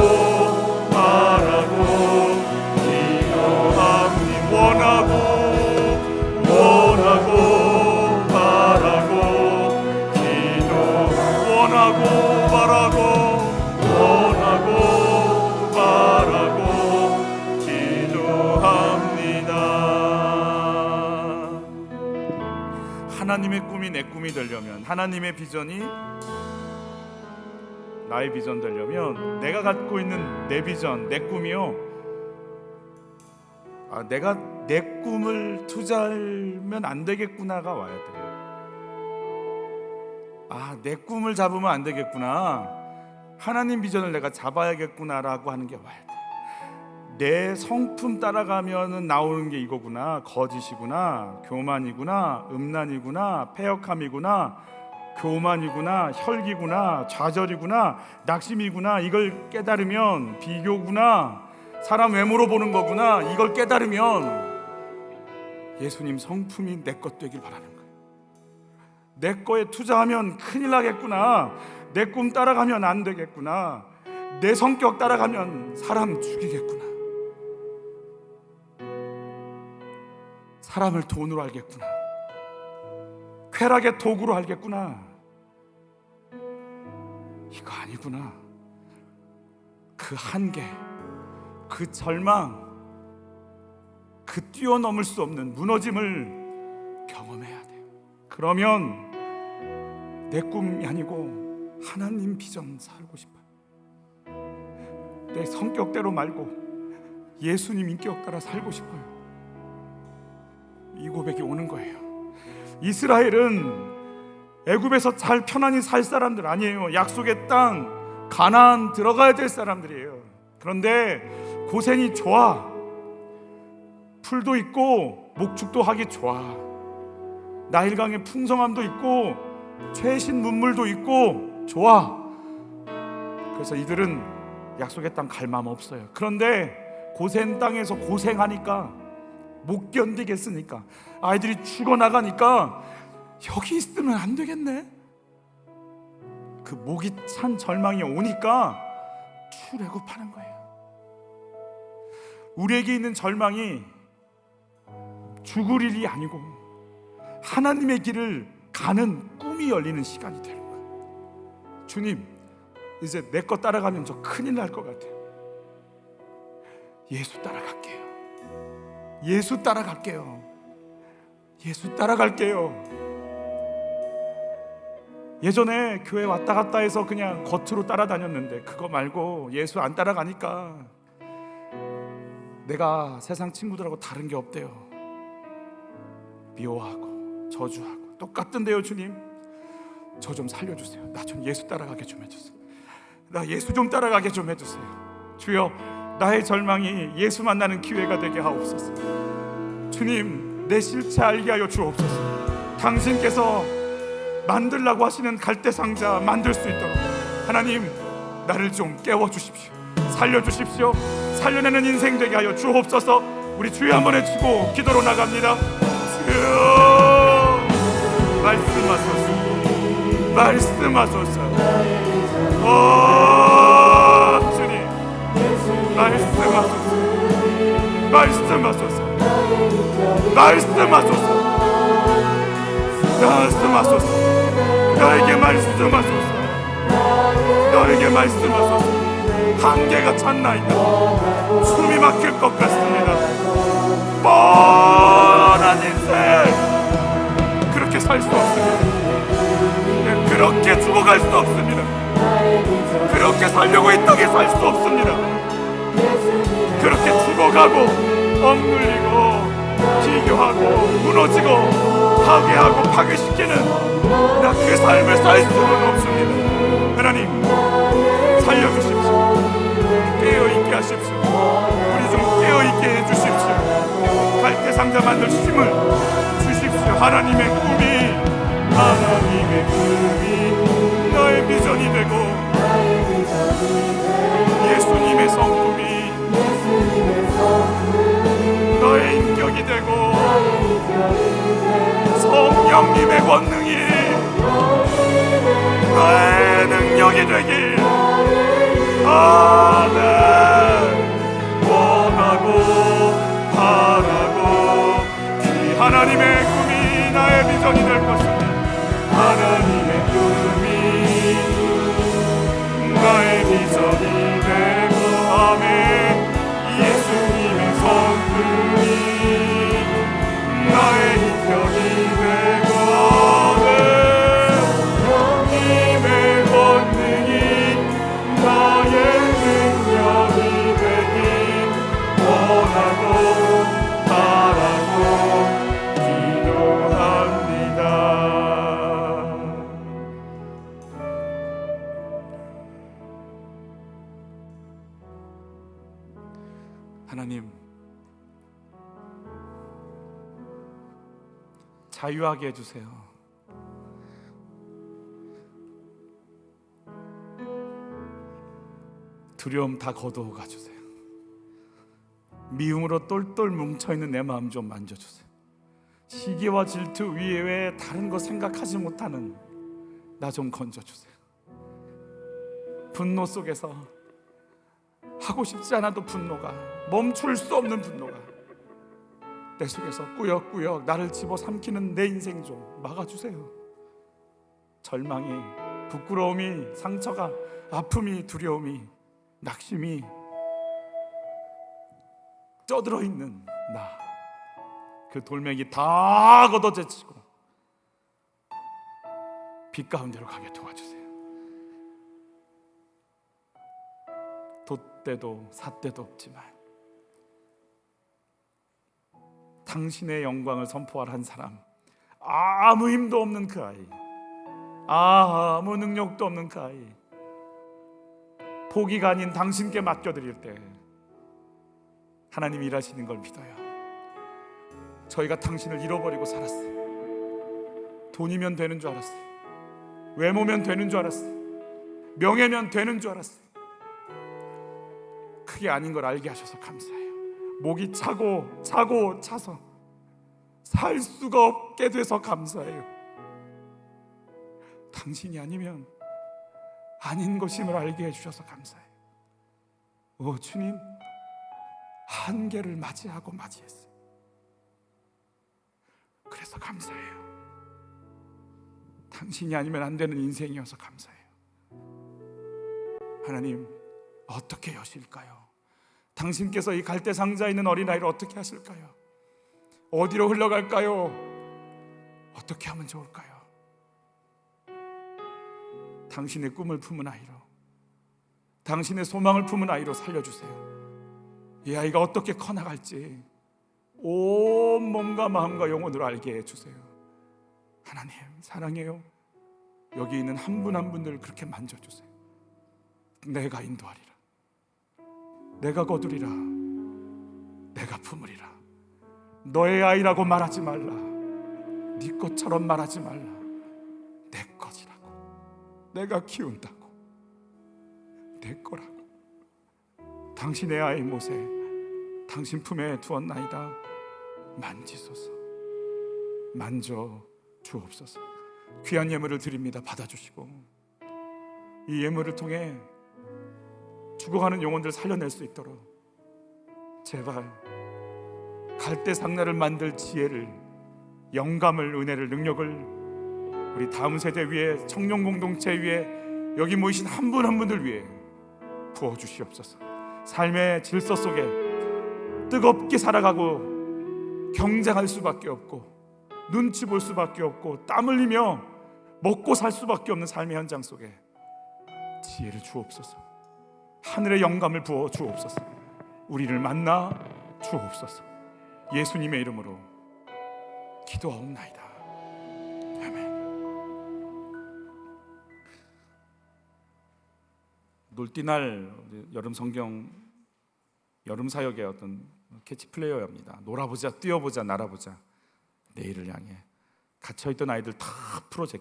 바라고 기도합니다. 원하고 바라고 원하고 바라고 기도합니다. 하나님의 꿈이 내 꿈이 되려면, 하나님의 비전이 나의 비전 되려면, 내가 갖고 있는 내 비전, 내 꿈이요, 내가 내 꿈을 투자하면 안 되겠구나가 와야 돼요. 내 꿈을 잡으면 안 되겠구나, 하나님 비전을 내가 잡아야겠구나라고 하는 게 와야 돼요. 내 성품 따라가면 나오는 게 이거구나, 거짓이구나, 교만이구나, 음란이구나, 패역함이구나, 교만이구나, 혈기구나, 좌절이구나, 낙심이구나, 이걸 깨달으면, 비교구나, 사람 외모로 보는 거구나, 이걸 깨달으면 예수님 성품이 내 것 되길 바라는 거예요. 내 거에 투자하면 큰일 나겠구나, 내 꿈 따라가면 안 되겠구나, 내 성격 따라가면 사람 죽이겠구나, 사람을 돈으로 알겠구나, 쾌락의 도구로 알겠구나, 이거 아니구나. 그 한계, 그 절망, 그 뛰어넘을 수 없는 무너짐을 경험해야 돼요. 그러면 내 꿈이 아니고 하나님 비전 살고 싶어요. 내 성격대로 말고 예수님 인격 따라 살고 싶어요. 이 고백이 오는 거예요. 이스라엘은 애굽에서 잘 편안히 살 사람들 아니에요. 약속의 땅 가나안 들어가야 될 사람들이에요. 그런데 고생이 좋아. 풀도 있고 목축도 하기 좋아. 나일강의 풍성함도 있고 최신 문물도 있고 좋아. 그래서 이들은 약속의 땅 갈 마음 없어요. 그런데 고센 땅에서 고생하니까 못 견디겠으니까, 아이들이 죽어나가니까 여기 있으면 안 되겠네. 그 목이 찬 절망이 오니까 출애굽하는 거예요. 우리에게 있는 절망이 죽을 일이 아니고 하나님의 길을 가는 꿈이 열리는 시간이 되는 거예요. 주님, 이제 내 거 따라가면 저 큰일 날 것 같아요. 예수 따라갈게요. 예수 따라갈게요. 예수 따라갈게요. 예전에 교회 왔다 갔다 해서 그냥 겉으로 따라다녔는데 그거 말고 예수 안 따라가니까 내가 세상 친구들하고 다른 게 없대요. 미워하고 저주하고 똑같던데요. 주님, 저 좀 살려주세요. 나 좀 예수 따라가게 좀 해주세요. 나 예수 좀 따라가게 좀 해주세요. 주여, 나의 절망이 예수 만나는 기회가 되게 하옵소서. 주님, 내 실체 알게 하여 주옵소서. 당신께서 만들라고 하시는 갈대 상자 만들 수 있도록 하나님, 나를 좀 깨워주십시오. 살려주십시오. 살려내는 인생 되게 하여 주옵소서. 우리 주여 한번 외치고 기도로 나갑니다. 주여, 말씀하소서. 말씀하소서. 주님, 말씀하소서. 말씀하소서. 말씀하소서. 말씀하소서. 나에게 말씀하소서. 너에게 말씀하소서. 한계가 찼나이다. 숨이 막힐 것 같습니다. 뻔한 인생, 그렇게 살 수 없습니다. 그렇게 죽어갈 수 없습니다. 그렇게 살려고 이 땅에 살 수 없습니다. 그렇게 죽어가고 억눌리고 비교하고 무너지고 파괴하고 파괴시키는 나 그 삶을 살 수는 없습니다. 하나님, 살려주십시오. 깨어있게 하십시오. 우리 좀 깨어있게 해주십시오. 갈대 상자 만들 힘을 주십시오. 하나님의 꿈이 너의 비전이 되고 예수님의 성품이 너의 인격이 되고 성령님의 권능이 너의 능력이 되길. 아멘. 원하고 바라고 이 하나님의 꿈이 나의 비전이 될 것입니다. 하나님의 꿈이 나의 비전이 되고, 아멘. 예수님의 성품이 나의 인격이 되고, 아멘. 님의 권능이 나의 능력이 되길 원하고 바라고 기도합니다. 하나님, 자유하게 해주세요. 두려움 다 거두어 가주세요. 미움으로 똘똘 뭉쳐있는 내 마음 좀 만져주세요. 시기와 질투 위에 다른 거 생각하지 못하는 나 좀 건져주세요. 분노 속에서 하고 싶지 않아도 분노가, 멈출 수 없는 분노가 내 속에서 꾸역꾸역 나를 집어삼키는 내 인생 좀 막아주세요. 절망이, 부끄러움이, 상처가, 아픔이, 두려움이, 낙심이 쪄들어 있는 나, 그 돌멩이 다 걷어제치고 빛 가운데로 가게 도와주세요. 돛대도 삿대도 없지만 당신의 영광을 선포할 한 사람, 아무 힘도 없는 그 아이, 아무 능력도 없는 그 아이, 포기가 아닌 당신께 맡겨드릴 때 하나님 일하시는 걸 믿어요. 저희가 당신을 잃어버리고 살았어요. 돈이면 되는 줄 알았어요. 외모면 되는 줄 알았어요. 명예면 되는 줄 알았어요. 그게 아닌 걸 알게 하셔서 감사해요. 목이 차서 살 수가 없게 돼서 감사해요. 당신이 아니면 아닌 것임을 알게 해주셔서 감사해요. 오 주님, 한계를 맞이하고 맞이했어요. 그래서 감사해요. 당신이 아니면 안 되는 인생이어서 감사해요. 하나님, 어떻게 여실까요? 당신께서 이 갈대 상자에 있는 어린아이를 어떻게 하실까요? 어디로 흘러갈까요? 어떻게 하면 좋을까요? 당신의 꿈을 품은 아이로, 당신의 소망을 품은 아이로 살려주세요. 이 아이가 어떻게 커나갈지 온 몸과 마음과 영혼으로 알게 해주세요. 하나님 사랑해요. 여기 있는 한 분 한 분들 그렇게 만져주세요. 내가 인도하리라, 내가 거두리라, 내가 품으리라. 너의 아이라고 말하지 말라. 네 것처럼 말하지 말라. 내 것이라고, 내가 키운다고, 내 거라고. 당신의 아이 모세 당신 품에 두었나이다. 만지소서, 만져 주옵소서. 귀한 예물을 드립니다. 받아주시고 이 예물을 통해 죽어가는 영혼들 살려낼 수 있도록 제발 갈대 상나를 만들 지혜를, 영감을, 은혜를, 능력을 우리 다음 세대 위에, 청년 공동체 위에, 여기 모이신 한 분 한 분들 위해 부어주시옵소서. 삶의 질서 속에 뜨겁게 살아가고 경쟁할 수밖에 없고 눈치 볼 수밖에 없고 땀 흘리며 먹고 살 수밖에 없는 삶의 현장 속에 지혜를 주옵소서. 하늘의 영감을 부어 주옵소서. 우리를 만나 주옵소서. 예수님의 이름으로 기도하옵나이다. 아멘. 놀띠날 여름 성경 여름 사역의 어떤 캐치플레이어입니다. 놀아보자, 뛰어보자, 날아보자. 내일을 향해 갇혀있던 아이들 다 풀어제